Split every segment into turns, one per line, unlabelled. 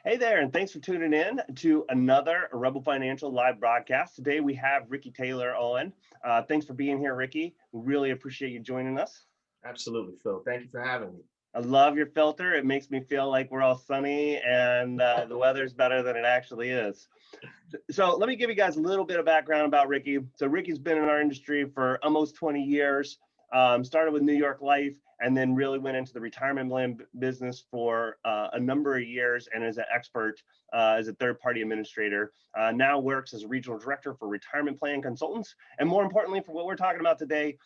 Hey there, and thanks for tuning in to another Rebel Financial live broadcast. Today we have Rickie Taylor on. Thanks for being here, Rickie. We really appreciate you joining us.
Absolutely, Phil. Thank you for having me.
I love your filter. It makes me feel like we're all sunny and the weather's better than it actually is. So let me give you guys a little bit of background about Rickie. So Rickie's been in our industry for almost 20 years. Started with New York Life and then really went into the retirement plan business for a number of years and is an expert as a third-party administrator. Now works as a regional director for retirement plan consultants. And more importantly, for what we're talking about today,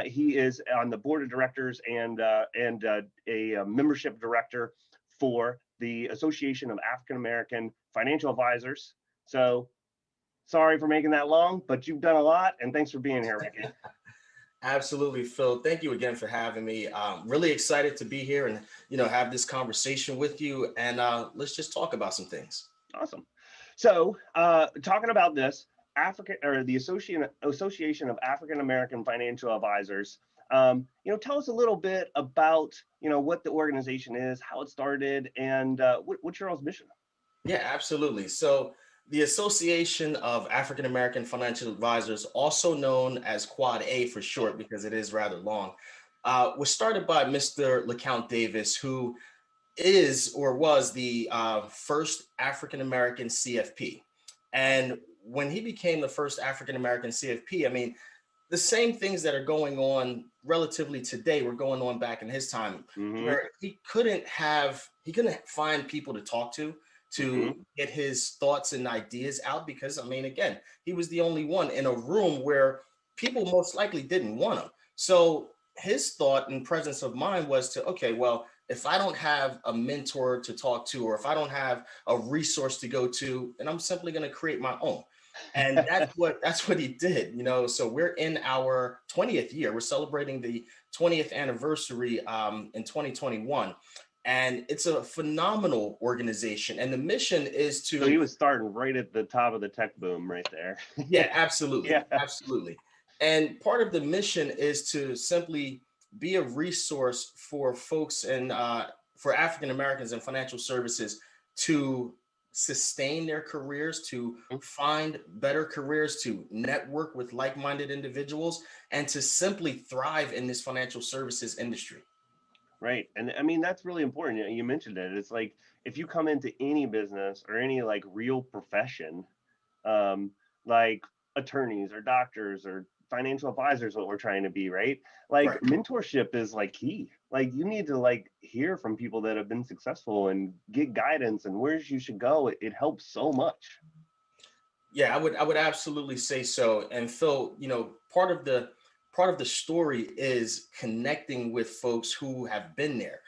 he is on the board of directors and a membership director for the Association of African American Financial Advisors. So sorry for making that long, but you've done a lot, and thanks for being here, Rickie.
Absolutely, Phil. Thank you again for having me. Really excited to be here and have this conversation with you. And let's just talk about some things.
Awesome. So talking about this, the Association of African American Financial Advisors. Tell us a little bit about what the organization is, how it started, and what's your all's mission?
Yeah, absolutely. So the Association of African American Financial Advisors, also known as Quad A for short, because it is rather long, was started by Mr. LeCount Davis, who is or was the first African American CFP. And when he became the first African American CFP, I mean, the same things that are going on relatively today were going on back in his time, where he couldn't find people to talk to get his thoughts and ideas out, because I mean, again, he was the only one in a room where people most likely didn't want him. So his thought and presence of mind was to, okay, well, if I don't have a mentor to talk to, or if I don't have a resource to go to, then I'm simply going to create my own. And that's what he did, So we're in our 20th year. We're celebrating the 20th anniversary in 2021. And it's a phenomenal organization. And the mission is to...
So he was starting right at the top of the tech boom right there.
Yeah, absolutely.
Yeah.
Absolutely. And part of the mission is to simply be a resource for folks and for African Americans in financial services to sustain their careers, to find better careers, to network with like-minded individuals, and to simply thrive in this financial services industry.
Right. And I mean, that's really important. You mentioned it. It's like, if you come into any business or any like real profession, like attorneys or doctors or financial advisors, what we're trying to be, right? Like
Right.
Mentorship is like key. Like you need to like hear from people that have been successful and get guidance and where you should go. It helps so much.
Yeah, I would absolutely say so. And Phil, part of the story is connecting with folks who have been there,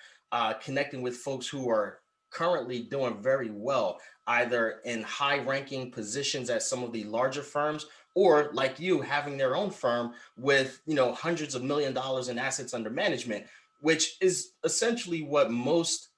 connecting with folks who are currently doing very well, either in high-ranking positions at some of the larger firms, or like you, having their own firm with hundreds of $1 million in assets under management, which is essentially what most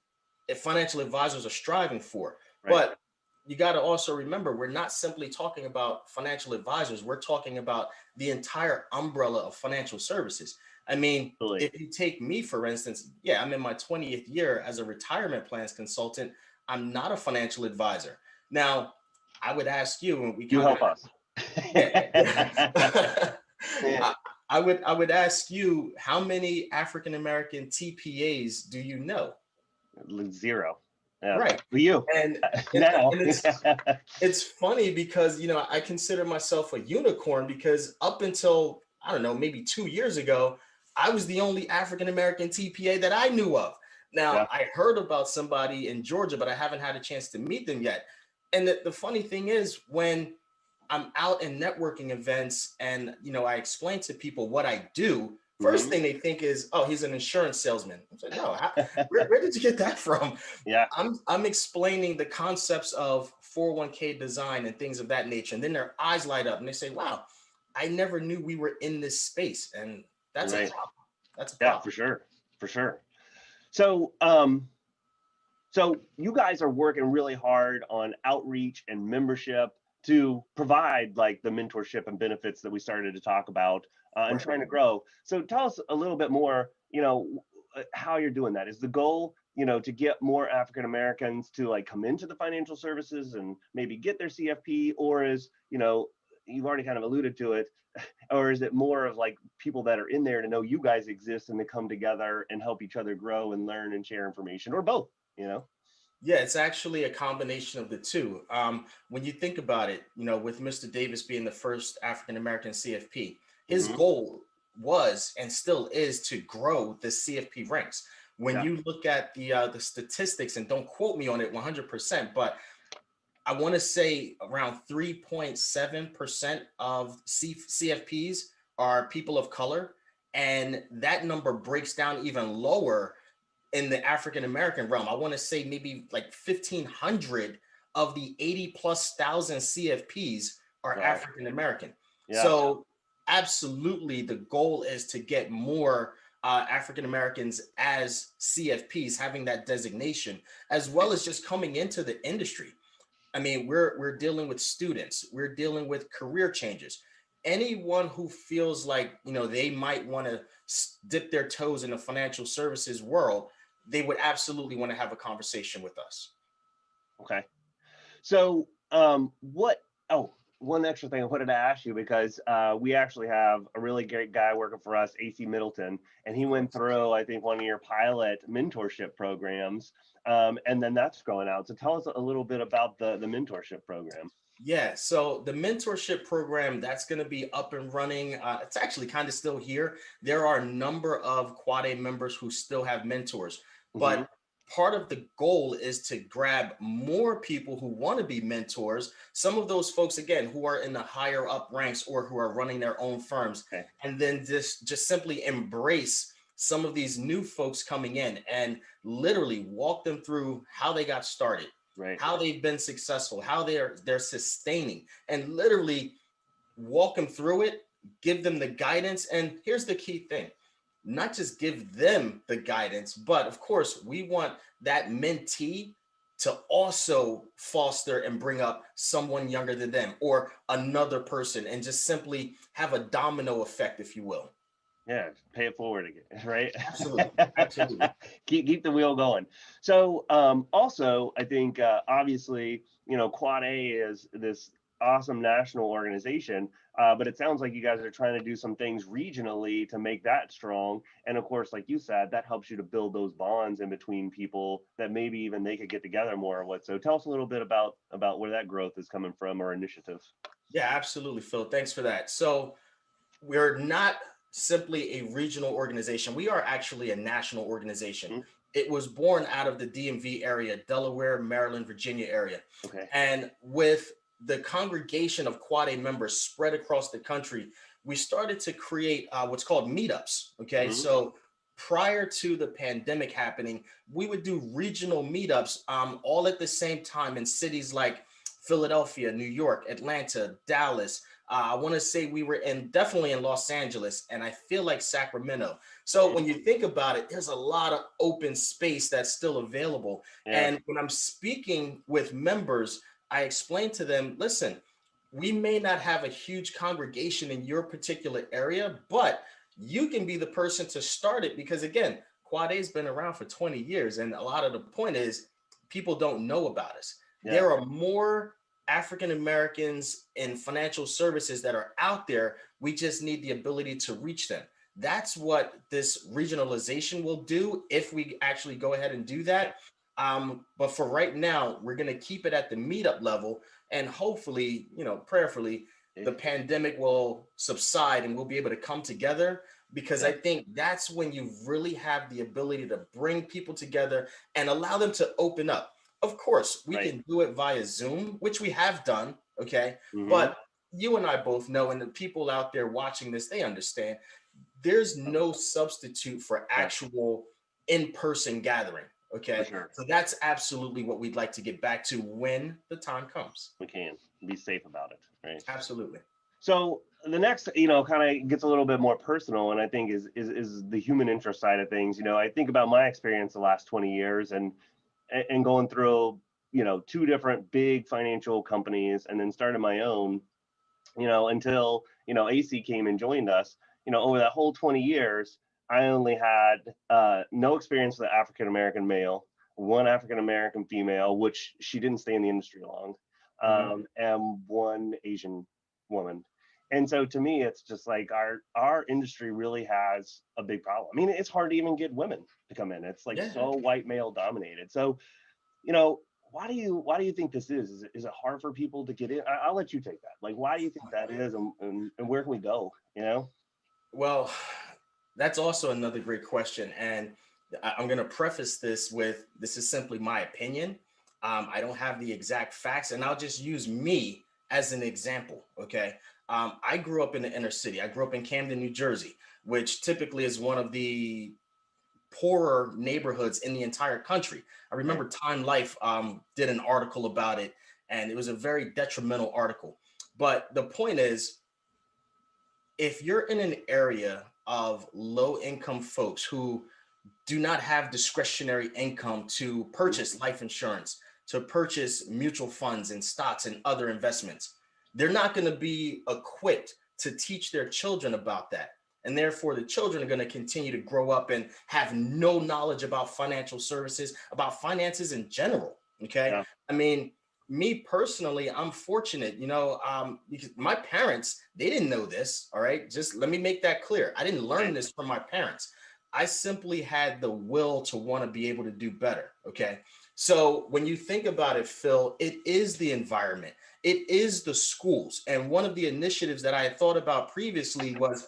financial advisors are striving for.
Right.
But you got to also remember, we're not simply talking about financial advisors. We're talking about the entire umbrella of financial services. I mean,
Absolutely.
If you take me, for instance, yeah, I'm in my 20th year as a retirement plans consultant. I'm not a financial advisor. Now, I would ask you, and
you help us.
I would ask you, how many African American TPAs do you know?
Zero. Yeah.
Right.
For you.
And
Now.
it's funny because, I consider myself a unicorn, because up until, I don't know, maybe 2 years ago, I was the only African-American TPA that I knew of. Now,
Yeah.
I heard about somebody in Georgia, but I haven't had a chance to meet them yet. And the funny thing is, when I'm out in networking events and, I explain to people what I do, first thing they think is, oh, he's an insurance salesman. I said, no, where did you get that from?
Yeah.
I'm explaining the concepts of 401k design and things of that nature. And then their eyes light up and they say, wow, I never knew we were in this space. And that's
Right.
a problem. That's a problem.
Yeah, for sure. So, so you guys are working really hard on outreach and membership to provide like the mentorship and benefits that we started to talk about and
Right.
trying to grow. So tell us a little bit more, how you're doing that. Is the goal to get more African Americans to like come into the financial services and maybe get their CFP, or is, you've already kind of alluded to it, or is it more of like people that are in there to know you guys exist and to come together and help each other grow and learn and share information, or both,
Yeah, it's actually a combination of the two. When you think about it, with Mr. Davis being the first African American CFP, his goal was and still is to grow the CFP ranks. When
Yeah.
you look at the statistics, and don't quote me on it 100%, but I want to say around 3.7% of CFPs are people of color, and that number breaks down even lower in the African American realm. I want to say maybe like 1,500 of the 80,000+ CFPs are
Wow.
African American.
Yeah.
So absolutely, the goal is to get more African Americans as CFPs, having that designation, as well as just coming into the industry. I mean, we're dealing with students, we're dealing with career changers. Anyone who feels like, they might want to dip their toes in the financial services world, they would absolutely want to have a conversation with us.
Okay. So one extra thing I wanted to ask you, because we actually have a really great guy working for us, AC Middleton, and he went through, I think, one of your pilot mentorship programs, and then that's going out. So tell us a little bit about the mentorship program.
Yeah, so the mentorship program, that's going to be up and running. It's actually kind of still here. There are a number of Quad A members who still have mentors, but part of the goal is to grab more people who want to be mentors. Some of those folks, again, who are in the higher up ranks or who are running their own firms, and then just simply embrace some of these new folks coming in and literally walk them through how they got started.
Right.
How they've been successful, how they're sustaining, and literally walk them through it, give them the guidance. And here's the key thing: not just give them the guidance, but of course, we want that mentee to also foster and bring up someone younger than them or another person, and just simply have a domino effect, if you will.
Yeah, pay it forward again, right?
Absolutely, absolutely.
keep the wheel going. So also, I think obviously, Quad A is this awesome national organization, but it sounds like you guys are trying to do some things regionally to make that strong. And of course, like you said, that helps you to build those bonds in between people that maybe even they could get together more or what. So tell us a little bit about where that growth is coming from, or initiatives.
Yeah, absolutely, Phil. Thanks for that. So we're not simply a regional organization. We are actually a national organization. It was born out of the DMV area, Delaware, Maryland, Virginia area.
Okay.
And with the congregation of Quad A members spread across the country, we started to create what's called meetups. Okay. So prior to the pandemic happening, we would do regional meetups all at the same time in cities like Philadelphia, New York, Atlanta, Dallas. I want to say we were definitely in Los Angeles, and I feel like Sacramento. So when you think about it, there's a lot of open space that's still available. Yeah. And when I'm speaking with members, I explain to them, listen, we may not have a huge congregation in your particular area, but you can be the person to start it, because again, Quad A's been around for 20 years. And a lot of the point is people don't know about us. Yeah. There are more African Americans in financial services that are out there. We just need the ability to reach them. That's what this regionalization will do if we actually go ahead and do that. But for right now, we're going to keep it at the meetup level, and hopefully, prayerfully, the pandemic will subside and we'll be able to come together, because I think that's when you really have the ability to bring people together and allow them to open up. Of course, we can do it via Zoom, which we have done, okay? But you and I both know, and the people out there watching this, they understand, there's no substitute for actual in-person gathering, okay?
Sure.
So that's absolutely what we'd like to get back to when the time comes.
We can be safe about it, right?
Absolutely.
So the next, kind of gets a little bit more personal, and I think is the human interest side of things. I think about my experience the last 20 years and going through, 2 different big financial companies, and then started my own, until, AC came and joined us. Over that whole 20 years, I only had no experience with an African-American male. one African-American female, which she didn't stay in the industry long, and one Asian woman. And so to me, it's just like our industry really has a big problem. I mean, it's hard to even get women to come in. It's like so white male dominated. So, you know, why do you think this is? Is it hard for people to get in? I'll let you take that. Like, why do you think that is, and where can we go? You know?
Well, that's also another great question. And I'm going to preface this with, this is simply my opinion. I don't have the exact facts, and I'll just use me as an example. Okay. I grew up in the inner city. I grew up in Camden, New Jersey, which typically is one of the poorer neighborhoods in the entire country. I remember Time Life did an article about it, and it was a very detrimental article. But the point is, if you're in an area of low income folks who do not have discretionary income to purchase life insurance, to purchase mutual funds and stocks and other investments, they're not going to be equipped to teach their children about that. And therefore, the children are going to continue to grow up and have no knowledge about financial services, about finances in general. Okay.
Yeah.
I mean, me personally, I'm fortunate, because my parents, they didn't know this. All right. Just let me make that clear. I didn't learn this from my parents. I simply had the will to want to be able to do better. Okay. So when you think about it, Phil, it is the environment, it is the schools. And one of the initiatives that I had thought about previously was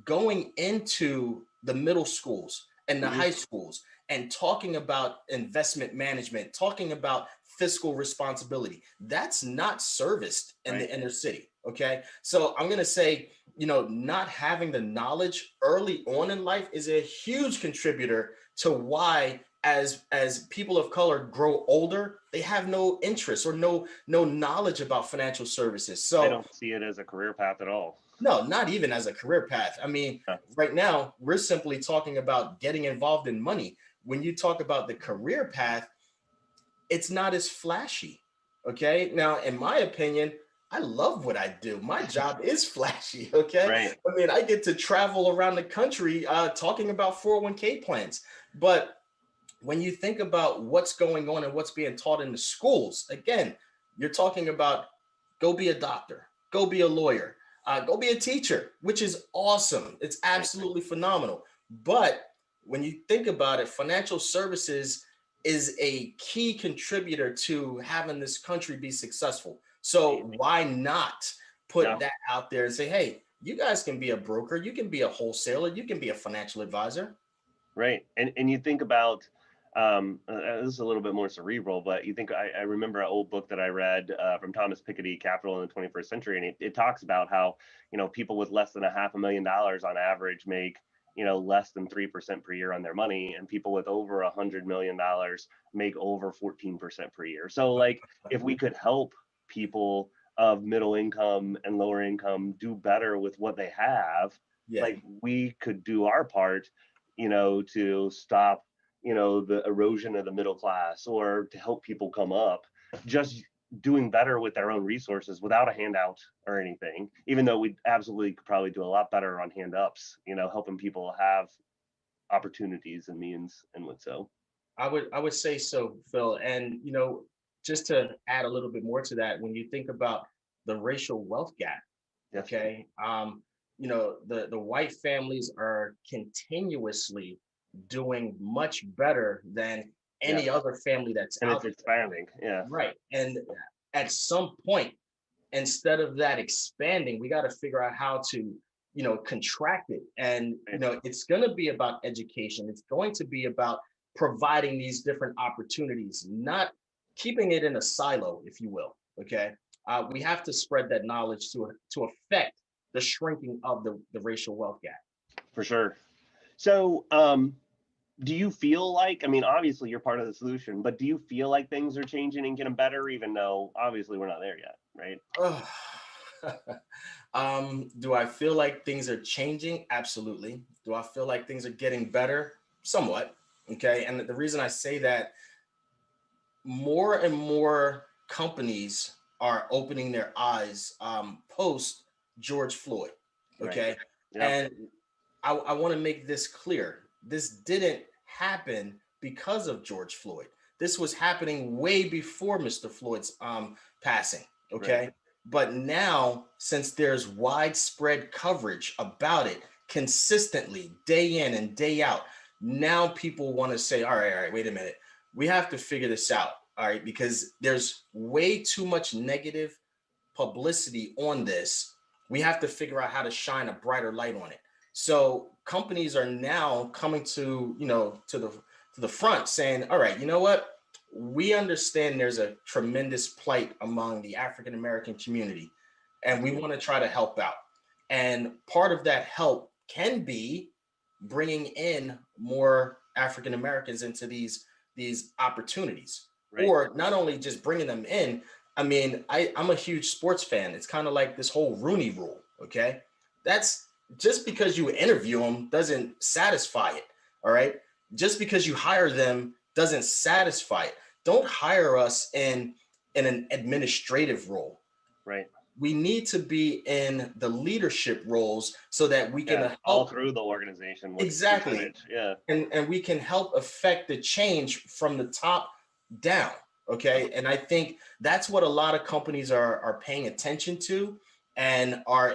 going into the middle schools and the high schools and talking about investment management, talking about fiscal responsibility. That's not serviced in the inner city. Okay. So I'm going to say, not having the knowledge early on in life is a huge contributor to why as people of color grow older, they have no interest or no knowledge about financial services. So
they don't see it as a career path at all.
No, not even as a career path. I mean, right now, we're simply talking about getting involved in money. When you talk about the career path, it's not as flashy. Okay. Now, in my opinion, I love what I do. My job is flashy. Okay.
Right.
I mean, I get to travel around the country talking about 401k plans. But when you think about what's going on and what's being taught in the schools, again, you're talking about go be a doctor, go be a lawyer, go be a teacher, which is awesome. It's absolutely phenomenal. But when you think about it, financial services is a key contributor to having this country be successful. So why not put that out there and say, hey, you guys can be a broker, you can be a wholesaler, you can be a financial advisor.
Right. And you think about, this is a little bit more cerebral, but you think, I remember an old book that I read from Thomas Piketty, Capital in the 21st Century, and it talks about how, people with less than $500,000 on average make, less than 3% per year on their money, and people with over $100 million make over 14% per year. So like, if we could help people of middle income and lower income do better with what they have, like we could do our part, to stop, the erosion of the middle class, or to help people come up, just doing better with their own resources without a handout or anything, even though we absolutely could probably do a lot better on hand ups, helping people have opportunities and means and what so.
I would say so, Phil. And, just to add a little bit more to that, when you think about the racial wealth gap, okay, the white families are continuously doing much better than any other family that's
and
out
it's expanding. Yeah.
Right. And at some point, instead of that expanding, we got to figure out how to, contract it. And, it's going to be about education. It's going to be about providing these different opportunities, not keeping it in a silo, if you will. Okay. We have to spread that knowledge to affect the shrinking of the racial wealth gap.
For sure. So, do you feel like, I mean, obviously you're part of the solution, but do you feel like things are changing and getting better, even though obviously we're not there yet, right?
Do I feel like things are changing? Absolutely. Do I feel like things are getting better? Somewhat. Okay. And the reason I say that, more and more companies are opening their eyes post George Floyd. Okay.
Right. Yep.
And I want to make this clear. This didn't happen because of George Floyd. this was happening way before Mr. Floyd's passing. Okay.
Right.
But now, since there's widespread coverage about it consistently, day in and day out, now people want to say, all right, wait a minute. We have to figure this out. All right. Because there's way too much negative publicity on this. We have to figure out how to shine a brighter light on it. So companies are now coming to, to the front saying, all right, you know what? We understand there's a tremendous plight among the African American community, and we want to try to help out. And part of that help can be bringing in more African Americans into these opportunities,
Right.
or not only just bringing them in. I mean, I'm a huge sports fan. It's kind of like this whole Rooney Rule. Okay, that's just because you interview them doesn't satisfy it. All right, just because you hire them doesn't satisfy it. Don't hire us in an administrative role.
Right.
We need to be in the leadership roles so that we can help
all through the organization.
Exactly.
Yeah.
And we can help affect the change from the top down. Okay. And I think that's what a lot of companies are paying attention to and are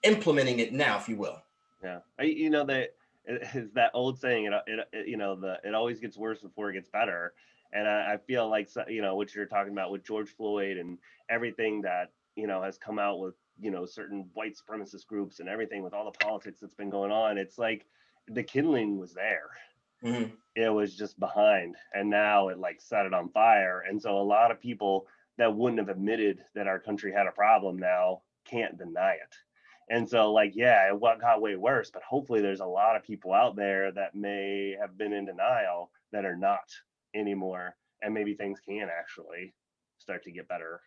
implementing it now, if you will.
Yeah. That is that old saying, it always gets worse before it gets better. And I feel like, what you're talking about with George Floyd and everything that, has come out with, certain white supremacist groups and everything with all the politics that's been going on. It's like the kindling was there.
Mm-hmm.
It was just behind, and now it like set it on fire. And so a lot of people that wouldn't have admitted that our country had a problem now can't deny it. And so it got way worse, but hopefully there's a lot of people out there that may have been in denial that are not anymore. And maybe things can actually start to get better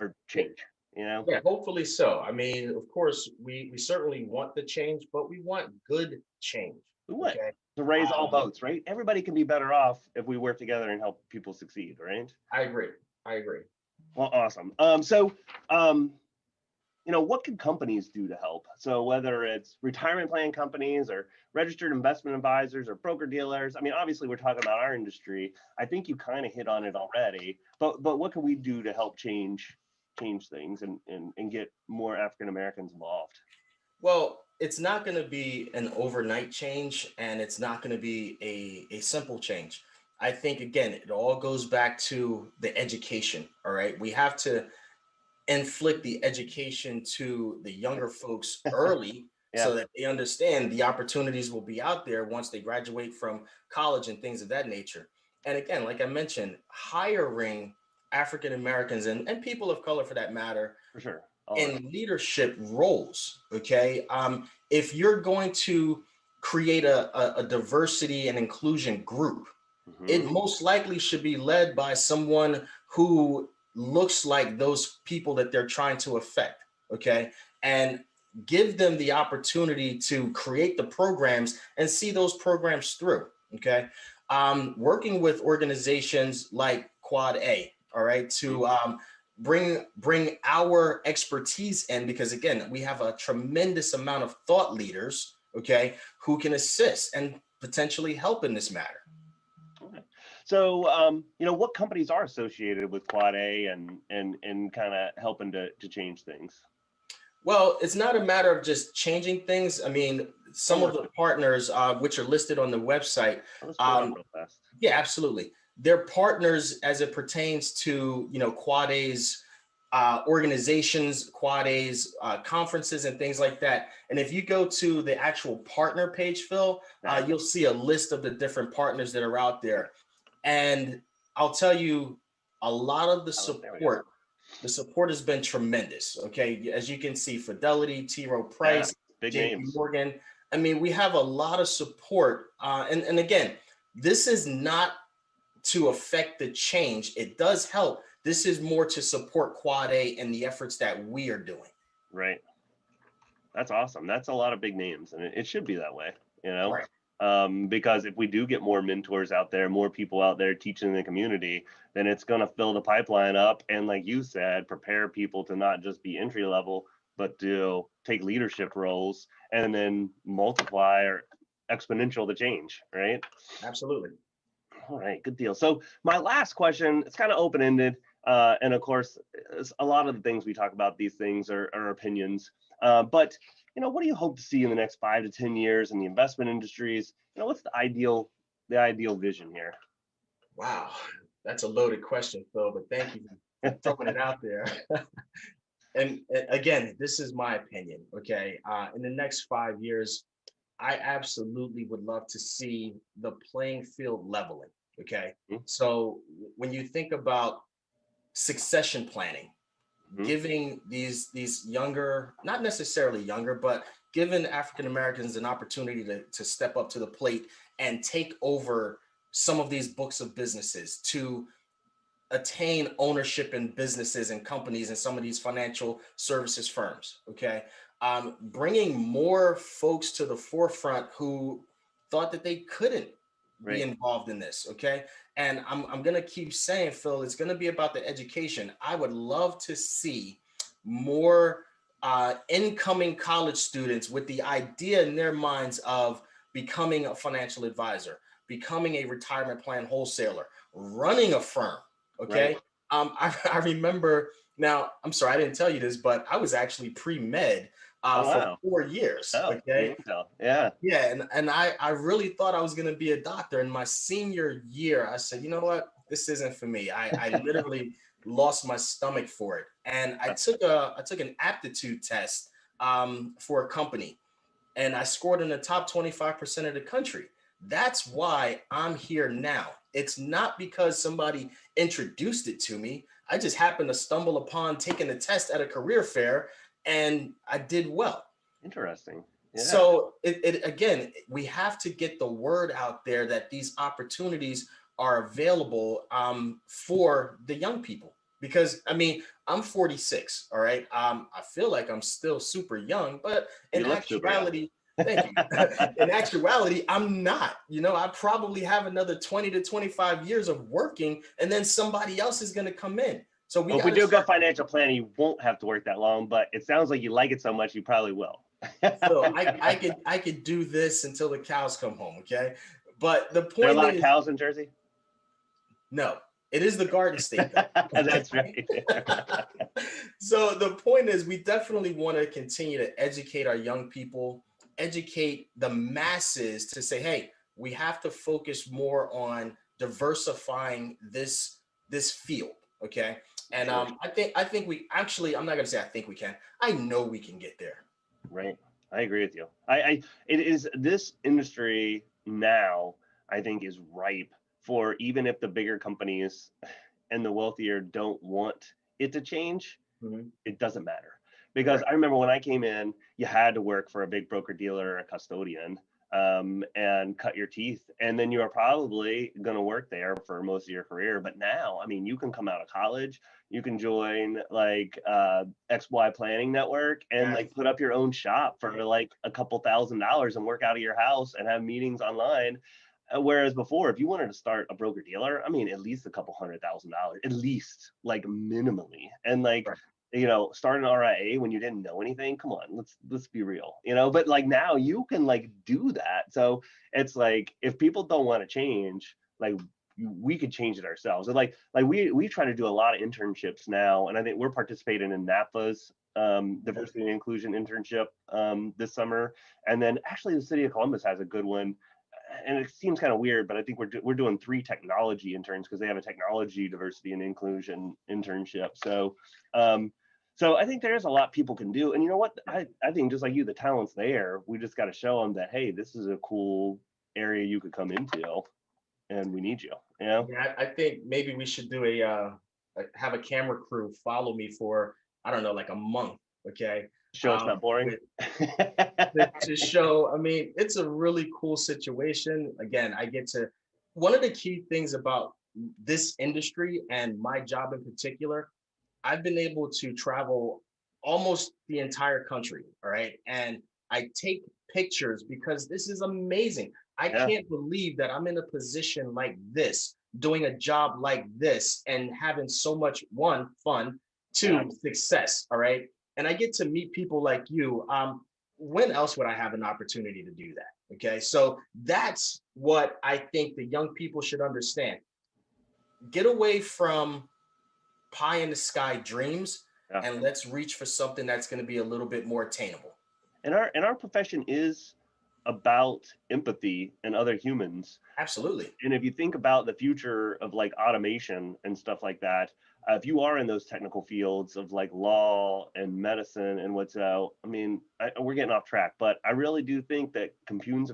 or change,
Yeah, hopefully so. I mean, of course, we certainly want the change, but we want good change.
We want to raise all boats, right? Everybody can be better off if we work together and help people succeed, right?
I agree.
Well, awesome. What can companies do to help? So whether it's retirement plan companies or registered investment advisors or broker dealers, I mean, obviously we're talking about our industry. I think you kind of hit on it already, but what can we do to help change things and get more African Americans involved?
Well, it's not going to be an overnight change, and it's not going to be a simple change. I think, again, it all goes back to the education. All right. We have to inflict the education to the younger folks early so that they understand the opportunities will be out there once they graduate from college and things of that nature. And again, like I mentioned, hiring African Americans and people of color for that matter,
for sure,
in leadership roles. Okay. If you're going to create a diversity and inclusion group, it most likely should be led by someone who looks like those people that they're trying to affect. Okay. And give them the opportunity to create the programs and see those programs through. Okay. Working with organizations like Quad A, all right, to bring our expertise in, because again, we have a tremendous amount of thought leaders, okay, who can assist and potentially help in this matter.
Okay. So, what companies are associated with Quad A and kind of helping to change things?
Well, it's not a matter of just changing things. I mean, some of the partners, which are listed on the website. Yeah, absolutely. They're partners as it pertains to, Quad A's organizations, Quad A's conferences and things like that. And if you go to the actual partner page, Phil, you'll see a list of the different partners that are out there. And I'll tell you, a lot of the support has been tremendous. Okay. As you can see, Fidelity, T. Rowe Price, JP Morgan. I mean, we have a lot of support. And again, this is not to affect the change. It does help. This is more to support Quad A and the efforts that we are doing.
Right. That's awesome. That's a lot of big names, and it should be that way,
Right.
Because if we do get more mentors out there, more people out there teaching the community, then it's going to fill the pipeline up. And like you said, prepare people to not just be entry level, but to take leadership roles and then multiply or exponential the change. Right.
Absolutely.
All right, good deal. So my last question, it's kind of open-ended. And of course, a lot of the things we talk about, these things are opinions. But, what do you hope to see in the next 5 to 10 years in the investment industries? What's the ideal vision here?
Wow, that's a loaded question, Phil, but thank you for throwing it out there. And again, this is my opinion, okay? In the next 5 years, I absolutely would love to see the playing field leveling, okay?
Mhm.
So when you think about succession planning,
Mhm.
giving these younger, not necessarily younger, but giving African Americans an opportunity to step up to the plate and take over some of these books of businesses, to attain ownership in businesses and companies and some of these financial services firms. Okay. Bringing more folks to the forefront who thought that they couldn't be
Right.
involved in this. Okay. And I'm going to keep saying, Phil, it's going to be about the education. I would love to see more incoming college students with the idea in their minds of becoming a financial advisor, becoming a retirement plan wholesaler, running a firm.
Right.
Okay. I remember now, I'm sorry, I didn't tell you this, but I was actually pre-med
Oh,
for
wow.
4 years.
Oh,
Okay.
yeah.
Yeah. And I really thought I was going to be a doctor. In my senior year, I said, you know what? This isn't for me. I literally lost my stomach for it. And I took an aptitude test for a company, and I scored in the top 25% of the country. That's why I'm here now. It's not because somebody introduced it to me. I just happened to stumble upon taking the test at a career fair, and I did well.
Interesting. Yeah.
So it again, we have to get the word out there that these opportunities are available for the young people. Because I mean, I'm 46, all right. I feel like I'm still super young, but
You
in
look super young.
actuality, thank you. In actuality, I'm not. I probably have another 20 to 25 years of working, and then somebody else is going to come in. So we
Well, if we
got to
do good
start.
financial planning, you won't have to work that long, but it sounds like you like it so much, you probably will.
So I could do this until the cows come home, okay? But the
There are a
point
lot of
is,
cows in Jersey.
no, it is the Garden State though.
That's right.
So the point is, we definitely want to continue to educate our young people, educate the masses to say, hey, we have to focus more on diversifying this field, okay? And
Sure.
I think we actually, I'm not gonna say I think we can. I know we can get there.
Right. I agree with you. It is this industry now, I think, is ripe for, even if the bigger companies and the wealthier don't want it to change,
Mhm.
it doesn't matter. Because
Right.
I remember when I came in, you had to work for a big broker dealer or a custodian, and cut your teeth. And then you are probably going to work there for most of your career. But now, I mean, you can come out of college, you can join like XY Planning Network and
Yeah.
like put up your own shop for like a couple $1,000s and work out of your house and have meetings online. Whereas before, if you wanted to start a broker dealer, I mean, at least a couple $100,000, at least, like minimally. And like,
Right.
start an RIA when you didn't know anything. Come on, let's be real, but like now you can like do that. So it's like, if people don't want to change, like we could change it ourselves. And like we try to do a lot of internships now, and I think we're participating in NAPA's diversity and inclusion internship this summer. And then actually the city of Columbus has a good one, and it seems kind of weird, but I think we're doing 3 technology interns because they have a technology diversity and inclusion internship. So I think there's a lot people can do. And you know what? I think just like you, the talent's there. We just got to show them that, hey, this is a cool area you could come into, and we need you.
Yeah, I think maybe we should do have a camera crew follow me for, I don't know, like a month, okay?
Show it's not boring.
To show, I mean, it's a really cool situation. Again, one of the key things about this industry and my job in particular, I've been able to travel almost the entire country, all right? And I take pictures because this is amazing. I
Yeah.
can't believe that I'm in a position like this, doing a job like this, and having so much, one, fun,
Yeah.
two, success, all right? And I get to meet people like you. When else would I have an opportunity to do that? Okay, so that's what I think the young people should understand. Get away from pie in the sky dreams,
Yeah.
and let's reach for something that's going to be a little bit more attainable.
And our profession is about empathy and other humans.
Absolutely.
And if you think about the future of like automation and stuff like that, if you are in those technical fields of like law and medicine and what's out, I mean, we're getting off track, but I really do think that computers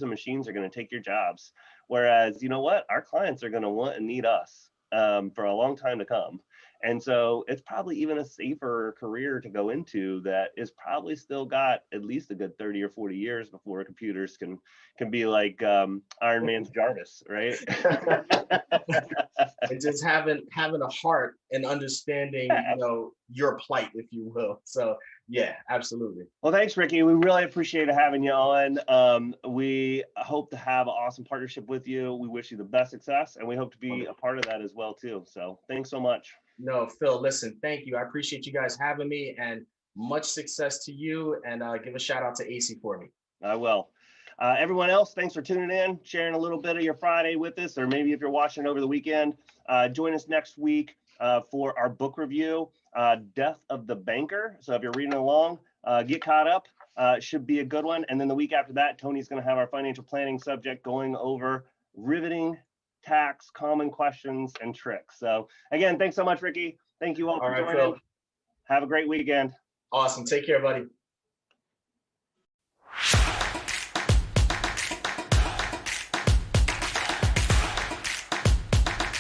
and machines are going to take your jobs. Whereas, you know what, our clients are going to want and need us for a long time to come. And so it's probably even a safer career to go into that is probably still got at least a good 30 or 40 years before computers can be like Iron Man's Jarvis, right?
And just having a heart and understanding, you know, your plight, if you will. So yeah, absolutely.
Well, thanks, Rickie. We really appreciate having you on. We hope to have an awesome partnership with you. We wish you the best success, and we hope to be a part of that as well, too. So thanks so much.
No, Phil, listen, thank you. I appreciate you guys having me, and much success to you. And give a shout out to AC for me.
I will. Everyone else, thanks for tuning in, sharing a little bit of your Friday with us, or maybe if you're watching over the weekend, join us next week for our book review, Death of the Banker. So if you're reading along, get caught up. It should be a good one. And then the week after that, Tony's going to have our financial planning subject going over riveting tax, common questions, and tricks. So again, thanks so much, Rickie. Thank you all for joining. Phil. Have a great weekend.
Awesome. Take care, buddy.